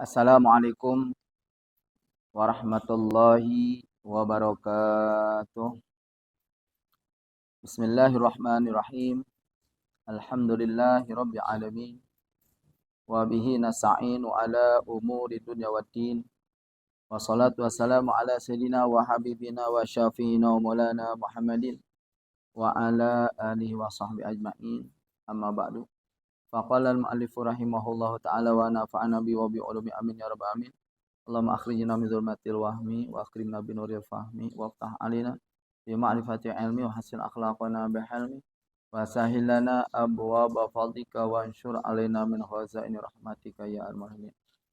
Assalamualaikum warahmatullahi wabarakatuh. Bismillahirrahmanirrahim. Alhamdulillahi rabbil alamin. Wa bihi nasta'inu ala umuri dunya waddin. Wassalatu wassalamu ala sayyidina wa habibina wa syafi'ina wa maulana Muhammadin wa ala alihi wa sahbihi ajma'in. Amma ba'du. Faqala al-mu'allifu rahimahullahu ta'ala wa nafa'ana bi wa bi ulumi amin ya rabbal alamin. Allahumma akhrijna min dzulmatil wahmi wa akrimna bi nuril fahmi wa ftah alina bi ma'rifati ilmi wa hasin akhlaqana bi hilmi wa sahhil lana abwaaba fadlika wa anshur alaina min khazaini rahmatika ya arhamar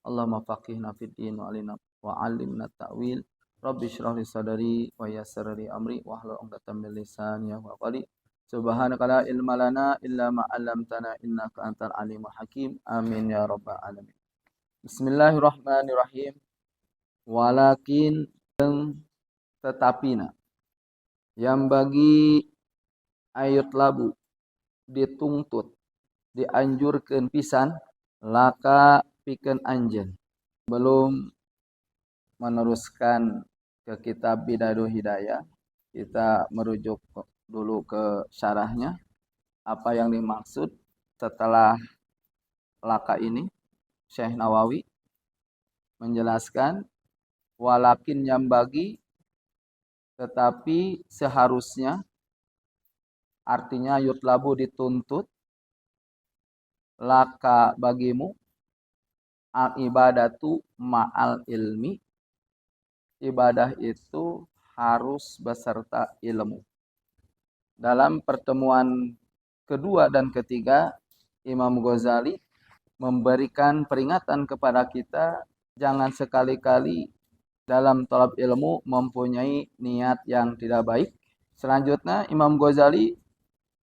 Allahumma faqihna fid din wa alina wa 'allimna ta'wil rabbi shrah li sadri wa yassir li amri wa hlul 'uqdatam min lisani yafqahu qawli subhanaka la ilma lana illa ma 'allamtana innaka antal alimul hakim amin ya rabbal alamin. Bismillahirrahmanirrahim. Walakin tetapina yang bagi ayat labu dituntut dianjurkan pisan laka pikeun anjeun. Belum meneruskan ke kitab Bidayah Hidayah, kita merujuk dulu ke syarahnya. Apa yang dimaksud setelah laka ini? Syekh Nawawi menjelaskan walakin yang bagi tetapi seharusnya, artinya yutlabu dituntut laka bagimu al ibadatu ma'al ilmi, ibadah itu harus beserta ilmu. Dalam pertemuan kedua dan ketiga, Imam Ghazali memberikan peringatan kepada kita jangan sekali-kali dalam talab ilmu mempunyai niat yang tidak baik. Selanjutnya Imam Ghazali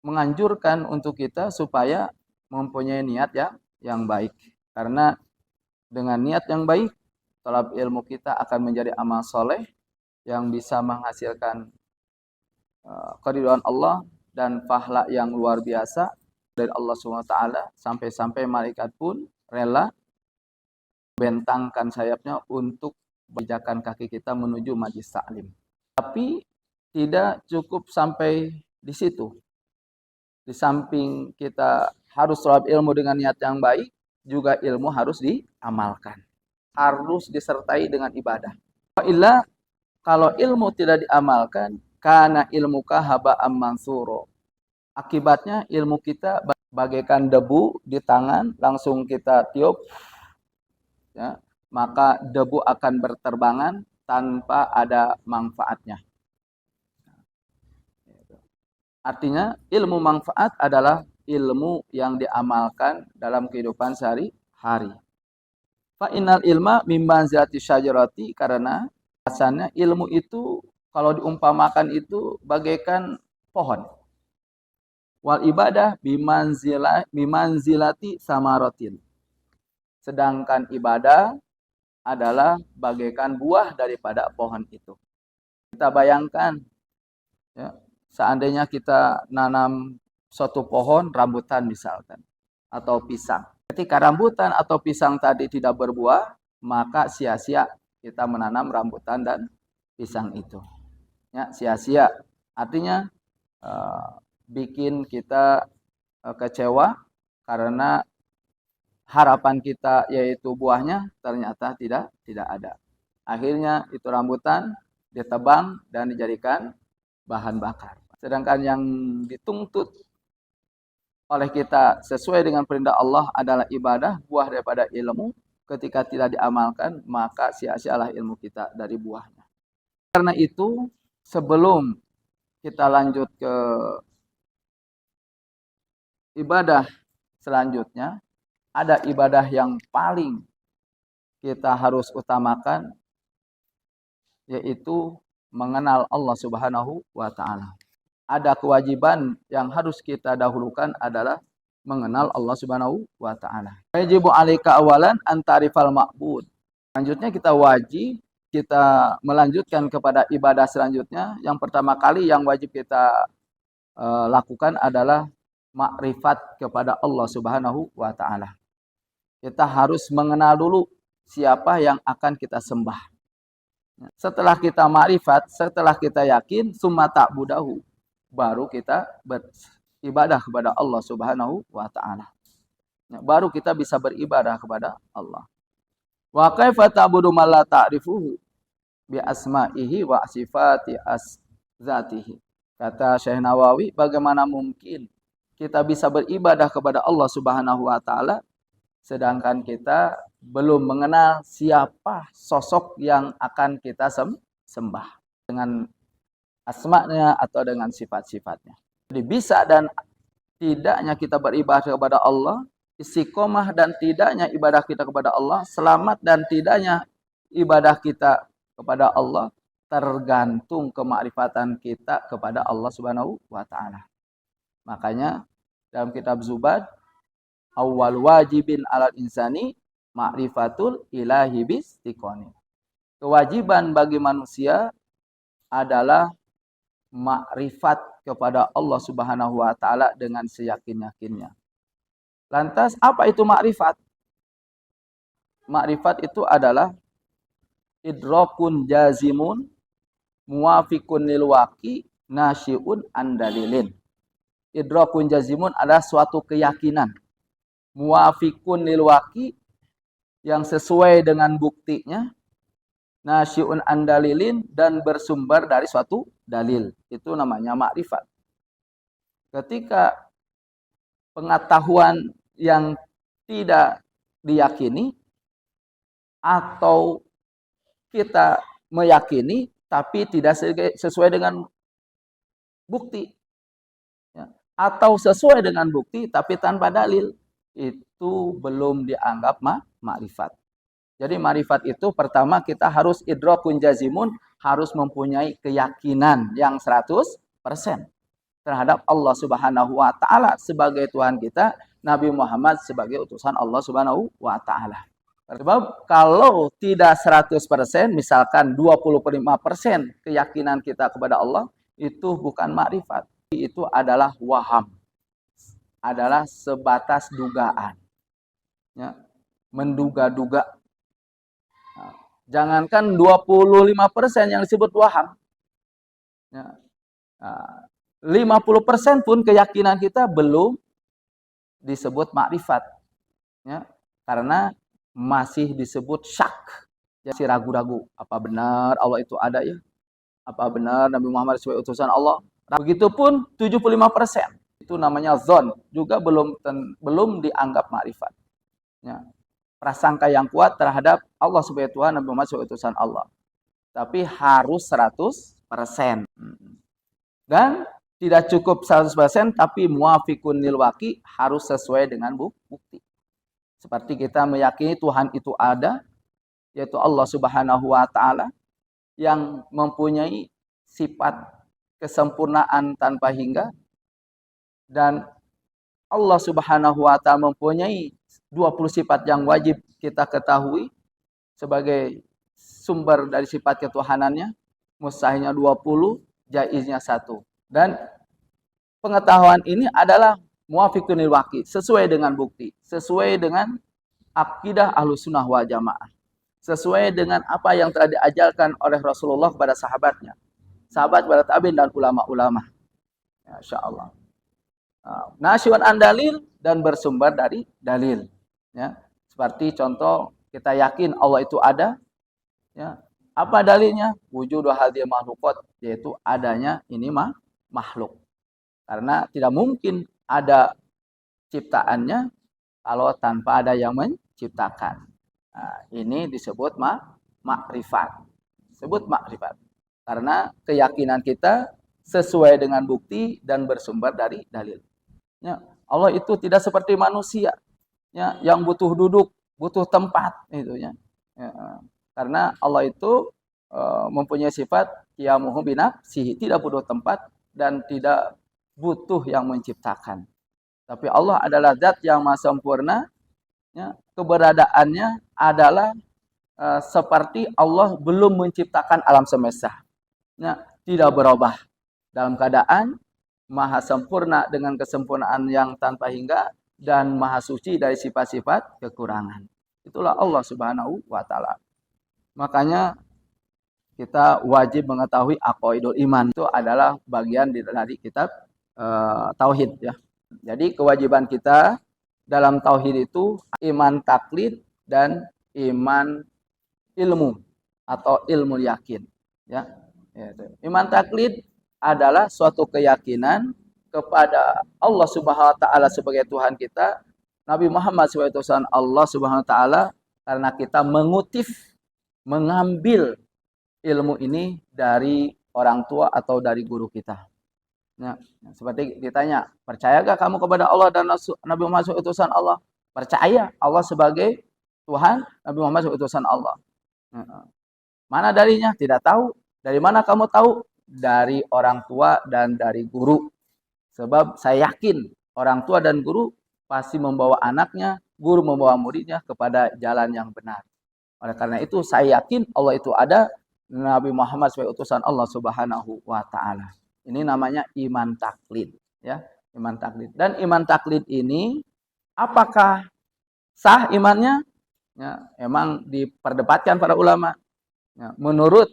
menganjurkan untuk kita supaya mempunyai niat yang baik. Karena dengan niat yang baik, talab ilmu kita akan menjadi amal soleh yang bisa menghasilkan keridhaan Allah dan pahala yang luar biasa dari Allah SWT, sampai-sampai malaikat pun rela bentangkan sayapnya untuk pijakan kaki kita menuju majlis taklim. Tapi tidak cukup sampai di situ. Di samping kita harus talab ilmu dengan niat yang baik, juga ilmu harus diamalkan. Harus disertai dengan ibadah. Illa kalau ilmu tidak diamalkan, kana ilmuka haba'am mansuro. Akibatnya ilmu kita bagaikan debu di tangan, langsung kita tiup, ya, maka debu akan berterbangan tanpa ada manfaatnya. Artinya ilmu manfaat adalah ilmu yang diamalkan dalam kehidupan sehari-hari. Fa innal ilma mim manzilati syajarati, karena asalnya ilmu itu kalau diumpamakan itu bagaikan pohon. Wal ibadah bimanzilati samaratin. Sedangkan ibadah adalah bagaikan buah daripada pohon itu. Kita bayangkan, ya, seandainya kita nanam suatu pohon rambutan misalkan, atau pisang. Ketika rambutan atau pisang tadi tidak berbuah, maka sia-sia kita menanam rambutan dan pisang itu. Ya, sia-sia. Artinya bikin kita kecewa karena harapan kita yaitu buahnya ternyata tidak ada. Akhirnya itu rambutan ditebang dan dijadikan bahan bakar. Sedangkan yang dituntut oleh kita sesuai dengan perintah Allah adalah ibadah, buah daripada ilmu. Ketika tidak diamalkan, maka sia-sialah ilmu kita dari buahnya. Karena itu, sebelum kita lanjut ke ibadah selanjutnya, ada ibadah yang paling kita harus utamakan, yaitu mengenal Allah Subhanahu wa Ta'ala. Ada kewajiban yang harus kita dahulukan adalah mengenal Allah Subhanahu wa Ta'ala. Wajibu 'alaika awalan an ta'rifal ma'bud. Selanjutnya kita melanjutkan kepada ibadah selanjutnya. Yang pertama kali yang wajib kita lakukan adalah makrifat kepada Allah Subhanahu wa Ta'ala. Kita harus mengenal dulu siapa yang akan kita sembah. Setelah kita ma'rifat, setelah kita yakin, summa ta'budahu, baru kita beribadah kepada Allah Subhanahu wa taala. Baru kita bisa beribadah kepada Allah. Wa kaifa ta'budu man la ta'rifuhu bi asma'ihi wa sifati zatihi. Kata Syekh Nawawi, bagaimana mungkin kita bisa beribadah kepada Allah Subhanahu wa taala sedangkan kita belum mengenal siapa sosok yang akan kita sembah dengan asma'nya atau dengan sifat-sifatnya. Jadi bisa dan tidaknya kita beribadah kepada Allah, istiqomah dan tidaknya ibadah kita kepada Allah, selamat dan tidaknya ibadah kita kepada Allah tergantung kemakrifatan kita kepada Allah Subhanahu wa taala. Makanya dalam kitab Zubad, awwal wajibin alal insani ma'rifatul ilahi bistiqoni. Kewajiban bagi manusia adalah makrifat kepada Allah Subhanahu wa taala dengan seyakin-yakinnya. Lantas apa itu makrifat? Makrifat itu adalah idrakun jazimun muwafiqun lil waqi nasyi'un an dalilin. Idrakun jazimun adalah suatu keyakinan. Muwafiqun lil waqi, yang sesuai dengan buktinya. Nasyi'un an dalilin, dan bersumber dari suatu dalil. Itu namanya makrifat. Ketika pengetahuan yang tidak diyakini atau kita meyakini tapi tidak sesuai dengan bukti, ya, atau sesuai dengan bukti tapi tanpa dalil, itu belum dianggap makrifat. Jadi makrifat itu pertama kita harus idrakun jazimun, harus mempunyai keyakinan yang 100% terhadap Allah Subhanahu wa taala sebagai Tuhan kita, Nabi Muhammad sebagai utusan Allah Subhanahu wa taala. Sebab kalau tidak 100%, misalkan 25% keyakinan kita kepada Allah, itu bukan makrifat. Itu adalah waham. Adalah sebatas dugaan. Ya, menduga-duga. Nah, jangankan 25% yang disebut waham. Ya, 50% pun keyakinan kita belum disebut makrifat. Ya, karena masih disebut syak. Jadi ragu-ragu, apa benar Allah itu ada ya? Apa benar Nabi Muhammad sebagai utusan Allah? Begitupun 75%. Itu namanya zon, juga belum dianggap makrifat. Ya. Prasangka yang kuat terhadap Allah sebagai Tuhan, Nabi Muhammad sebagai utusan Allah. Tapi harus 100%. Dan tidak cukup 100%, tapi muwafiqun lil waqi, harus sesuai dengan bukti. Seperti kita meyakini Tuhan itu ada, yaitu Allah Subhanahu wa taala yang mempunyai sifat kesempurnaan tanpa hingga, dan Allah Subhanahu wa taala mempunyai 20 sifat yang wajib kita ketahui sebagai sumber dari sifat ketuhanannya. Mustahilnya 20, jaiznya 1. Dan pengetahuan ini adalah muwafiqun lil waqi, sesuai dengan bukti, sesuai dengan akidah Ahlussunnah wal Jamaah, sesuai dengan apa yang telah diajarkan oleh Rasulullah kepada sahabatnya, sahabat kepada tabi'in dan ulama-ulama. Ya, insyaallah. Nasyi'un an dalil, dan bersumber dari dalil. Ya, seperti contoh kita yakin Allah itu ada. Ya, apa dalilnya? Wujudu hadhil makhluqat, yaitu adanya ini makhluk. Karena tidak mungkin ada ciptaannya kalau tanpa ada yang menciptakan. Nah, ini disebut makrifat. Disebut makrifat. Karena keyakinan kita sesuai dengan bukti dan bersumber dari dalil. Ya, Allah itu tidak seperti manusia, ya, yang butuh duduk, butuh tempat, itu ya. Karena Allah itu mempunyai sifat qiyamuhu binafsihi, tidak butuh tempat dan tidak butuh yang menciptakan. Tapi Allah adalah zat yang maha sempurna. Ya, keberadaannya adalah seperti Allah belum menciptakan alam semesta. Ya, tidak berubah. Dalam keadaan maha sempurna dengan kesempurnaan yang tanpa hingga, dan maha suci dari sifat-sifat kekurangan. itulah Allah Subhanahu wa taala. Makanya kita wajib mengetahui aqaidul iman itu adalah bagian dari kitab tauhid ya. Jadi kewajiban kita dalam tauhid itu iman taklid dan iman ilmu atau ilmu yakin ya. Iman taklid adalah suatu keyakinan kepada Allah Subhanahu wa taala sebagai Tuhan kita, Nabi Muhammad sebagai utusan Allah Subhanahu wa taala, karena kita mengambil ilmu ini dari orang tua atau dari guru kita. Ya, seperti ditanya, percaya gak kamu kepada Allah dan Nabi Muhammad sebagai utusan Allah? Percaya Allah sebagai Tuhan, Nabi Muhammad sebagai utusan Allah. Mana darinya? Tidak tahu. Dari mana kamu tahu? Dari orang tua dan dari guru. Sebab saya yakin orang tua dan guru pasti membawa anaknya, guru membawa muridnya kepada jalan yang benar. Oleh karena itu saya yakin Allah itu ada, Nabi Muhammad sebagai utusan Allah Subhanahu wa taala. Ini namanya iman taklid ya, iman taklid. Dan iman taklid ini apakah sah imannya? Ya, emang diperdebatkan para ulama. Ya, menurut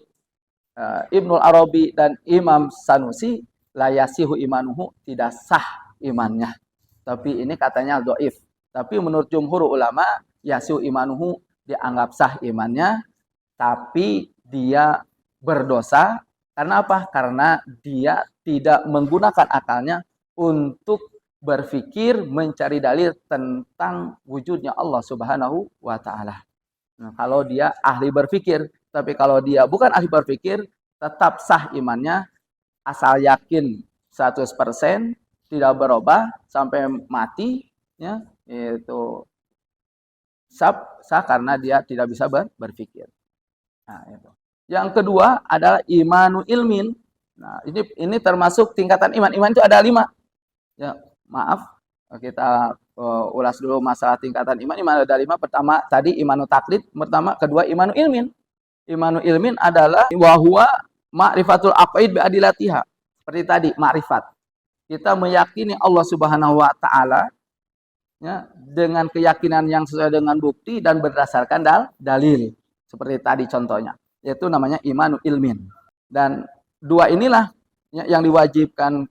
Ibnul Arabi dan Imam Sanusi, la yasihu imanuhu, tidak sah imannya. Tapi ini katanya dhaif. Tapi menurut jumhur ulama, yasihu imanuhu, dianggap sah imannya, tapi dia berdosa. Karena apa? Karena dia tidak menggunakan akalnya untuk berpikir, mencari dalil tentang wujudnya Allah Subhanahu wa taala. Nah, kalau dia ahli berpikir, tapi kalau dia bukan ahli berpikir, tetap sah imannya asal yakin 100%, tidak berubah sampai mati ya, itu sah karena dia tidak bisa berpikir. Nah, itu. Yang kedua adalah imanu ilmin. Nah, ini termasuk tingkatan iman. Iman itu ada 5. Ya, maaf, kita ulas dulu masalah tingkatan iman. Iman ada 5. Pertama tadi imanu taklid, pertama, kedua imanu ilmin. Imanu ilmin adalah wahwa ma'rifatul aqaid bi adilatiha. Seperti tadi, ma'rifat. Kita meyakini Allah Subhanahu wa taala ya, dengan keyakinan yang sesuai dengan bukti dan berdasarkan dalil. Seperti tadi contohnya, yaitu namanya imanu ilmin. Dan 2 inilah yang diwajibkan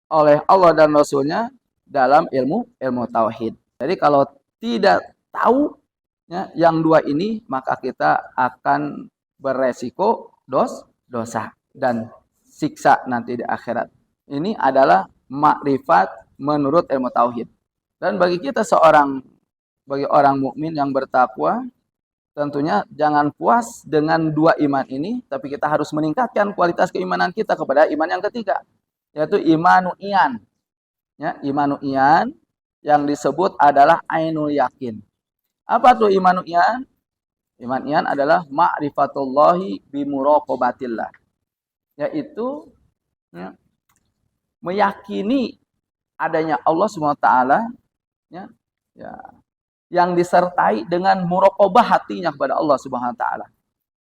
oleh Allah dan Rasulnya dalam ilmu tauhid. Jadi kalau tidak tahu ya, yang 2 ini, maka kita akan beresiko dosa dan siksa nanti di akhirat. Ini adalah makrifat menurut ilmu tauhid. Dan bagi kita bagi orang mukmin yang bertakwa, tentunya jangan puas dengan 2 iman ini, tapi kita harus meningkatkan kualitas keimanan kita kepada iman yang ketiga, yaitu imanu iyan. Ya, imanu iyan yang disebut adalah ainul yakin. Apa tuh imanu iyan? Iman iyan adalah ma'rifatullahi bimuraqabatillah. Yaitu ya, meyakini adanya Allah SWT ya, yang disertai dengan muraqabah hatinya kepada Allah Subhanahu wa taala.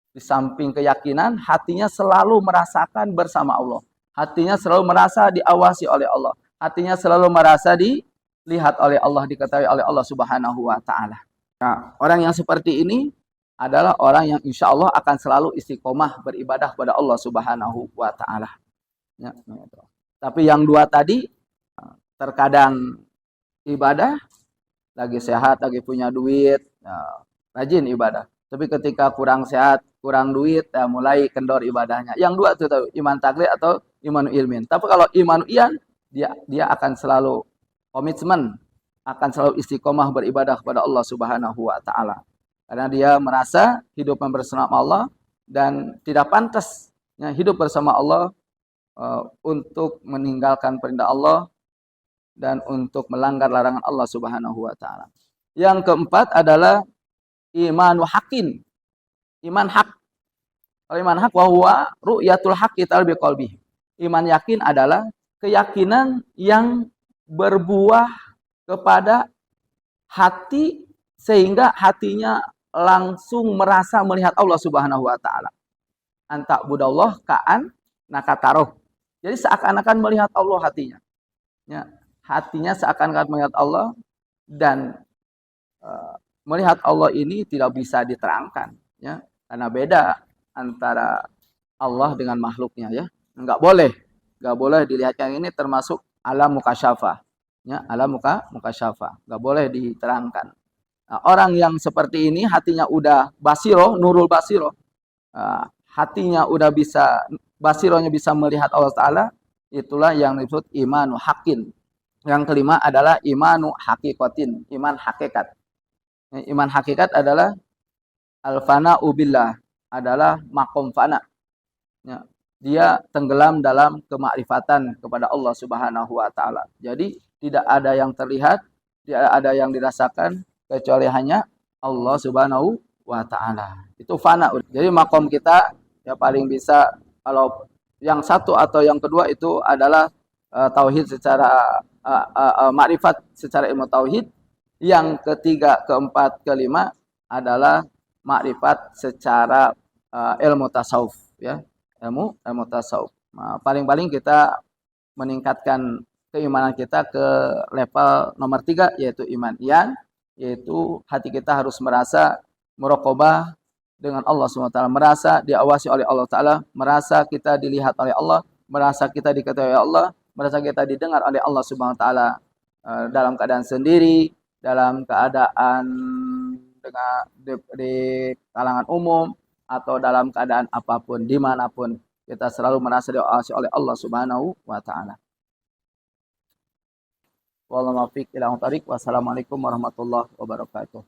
Di samping keyakinan, hatinya selalu merasakan bersama Allah. Hatinya selalu merasa diawasi oleh Allah. Hatinya selalu merasa dilihat oleh Allah, diketahui oleh Allah Subhanahu wa taala. Nah, orang yang seperti ini adalah orang yang insya Allah akan selalu istiqomah beribadah kepada Allah Subhanahu wa taala. Ya, gitu. Tapi yang 2 tadi, terkadang ibadah, lagi sehat, lagi punya duit, ya, rajin ibadah. Tapi ketika kurang sehat, kurang duit, ya mulai kendor ibadahnya. Yang 2 itu tahu, iman taklid atau iman ilmin. Tapi kalau iman iyan, dia akan selalu komitmen, akan selalu istiqomah beribadah kepada Allah Subhanahu wa taala. Karena dia merasa hidup bersama Allah dan tidak pantas ya, hidup bersama Allah untuk meninggalkan perintah Allah dan untuk melanggar larangan Allah Subhanahu wa taala. Yang keempat adalah imanu haqqin. Iman hak. Kalau iman hak bahwa ru'yatul haqqi bi qalbi. Iman yakin adalah keyakinan yang berbuah kepada hati sehingga hatinya langsung merasa melihat Allah Subhanahu wa taala. Anta budallah ka'an nakataroh. Jadi seakan-akan melihat Allah hatinya. Ya, hatinya seakan-akan melihat Allah dan melihat Allah ini tidak bisa diterangkan, ya, karena beda antara Allah dengan makhluknya, ya. Nggak boleh dilihat. Yang ini termasuk alam mukasyafah, ya, alam mukasyafah, nggak boleh diterangkan. Nah, orang yang seperti ini hatinya udah basiro, nurul basiro, hatinya udah bisa, basironya bisa melihat Allah Ta'ala, itulah yang disebut imanu hakin. Yang kelima adalah imanu hakikatin, iman hakikat. Iman hakikat adalah al-fana ubillah, adalah makom fana. Ya, dia tenggelam dalam kemakrifatan kepada Allah Subhanahu wa taala. Jadi tidak ada yang terlihat, tidak ada yang dirasakan kecuali hanya Allah Subhanahu wa taala. Itu fana. Jadi makom kita ya paling bisa, kalau yang satu atau yang kedua itu adalah tauhid secara makrifat secara ilmu tauhid. Yang ketiga, keempat, kelima adalah makrifat secara ilmu tasawuf, ya. Ilmu tasawuf. Nah, paling-paling kita meningkatkan keimanan kita ke level nomor 3, yaitu iman iyan, yaitu hati kita harus merasa muraqabah dengan Allah SWT, merasa diawasi oleh Allah Ta'ala, merasa kita dilihat oleh Allah, merasa kita diketahui oleh Allah, merasa kita didengar oleh Allah Subhanahu wa taala, dalam keadaan sendiri, dalam keadaan dengan di kalangan umum, atau dalam keadaan apapun, dimanapun, kita selalu merasa diawasi oleh Allah Subhanahu wa taala. Wassalamualaikum warahmatullahi wabarakatuh.